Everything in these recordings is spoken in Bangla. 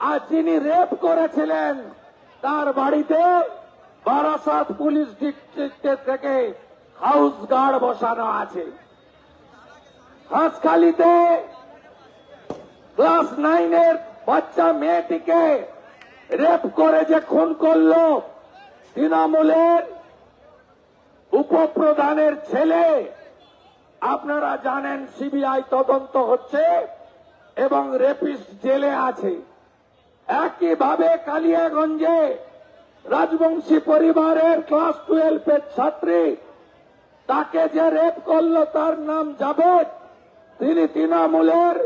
আর যিনি রেপ করেছিলেন তার বাড়িতে বারাসাত পুলিশ ডিস্ট্রিক্টের থেকে হাউস গার্ড বসানো আছে। হাঁসখালিতে ক্লাস 9-এর বাচ্চা মেয়েটিকে রেপ করে যে খুন করল তৃণমূলের উপপ্রধানের ছেলে, আপনারা জানেন সিবিআই তদন্ত হচ্ছে এবং রেপিস্ট জেলে আছে। একইভাবে কালিয়াগঞ্জে রাজবংশী পরিবারের ক্লাস 12-এর ছাত্রী, তাকে যে রেপ করল তার নাম জাভেদ, তিনি তৃণমূলের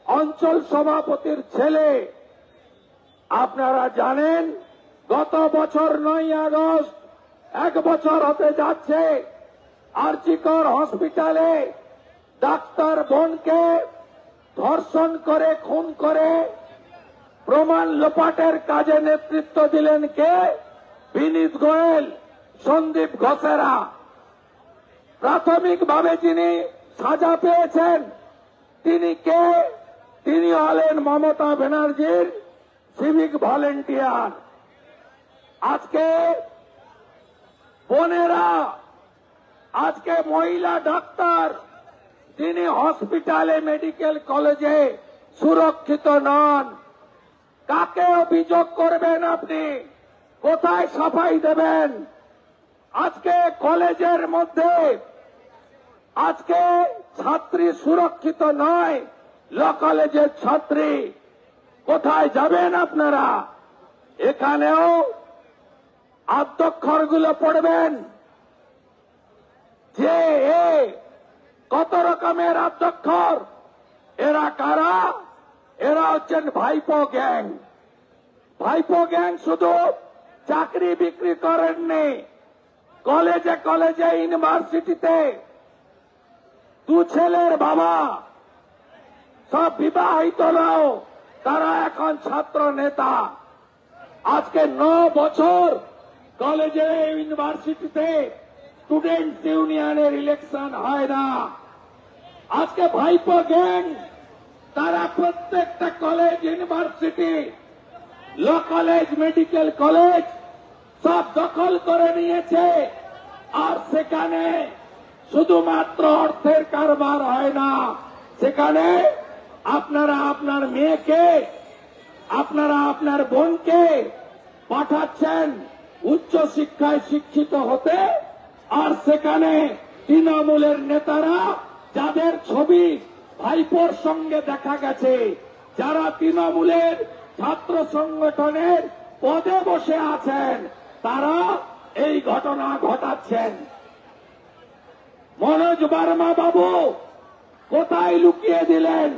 অঞ্চল সভাপতির ছেলে। আপনারা জানেন গত বছর 9 আগস্ট 1 বছর হতে যাচ্ছে, আরজিকর হসপিটালে ডাক্তার বোনকে ধর্ষণ করে খুন করে প্রমাণ লোপাটের কাজে নেতৃত্ব দিলেন কে? বিনীত গোয়েল, সন্দীপ ঘোষেরা। প্রাথমিকভাবে যিনি সাজা পেয়েছেন তিনি কে? তিনি হলেন মমতা ব্যানার্জির সিভিক ভলেন্টিয়ার। আজকে বোনেরা, আজকে মহিলা ডাক্তার যিনি হসপিটালে মেডিকেল কলেজে সুরক্ষিত নন, কাকে অভিযোগ করবেন আপনি? কোথায় সাফাই দেবেন? আজকে কলেজের মধ্যে আজকে ছাত্রী সুরক্ষিত নয়, ল কলেজের ছাত্রী, কোথায় যাবেন আপনারা? এখানেও আদ্যক্ষরগুলো পড়বেন যে কত রকমের আদ্যক্ষর। এরা কারা? এরা হচ্ছেন ভাইপো গ্যাং। ভাইপো গ্যাং শুধু চাকরি বিক্রি করেননি, কলেজে কলেজে ইউনিভার্সিটিতে দু ছেলের বাবা সব বিবাহিতরাও তারা এখন ছাত্র নেতা। আজকে 9 বছর কলেজে ইউনিভার্সিটিতে স্টুডেন্টস ইউনিয়নের ইলেকশন হয় না। আজকে ভাইপো গ্যাং তারা প্রত্যেকটা college, university, law college, medical college সব দখল করে নিয়েছে। আর সেখানে শুধুমাত্র অর্থের কারবার হয় না, সেখানে আপনারা আপনার মেয়েকে, আপনারা আপনার বোনকে পাঠাচ্ছেন উচ্চ শিক্ষায় শিক্ষিত হতে। আর সেখানে তৃণমূলের নেতারা, যাদের ছবি ভাইপোর সঙ্গে দেখা গেছে, যারা তৃণমূলের ছাত্র সংগঠনের পদে বসে আছেন, তারা এই ঘটনা ঘটাচ্ছেন। মনোজ বার্মা বাবু কোথায় লুকিয়ে দিলেন?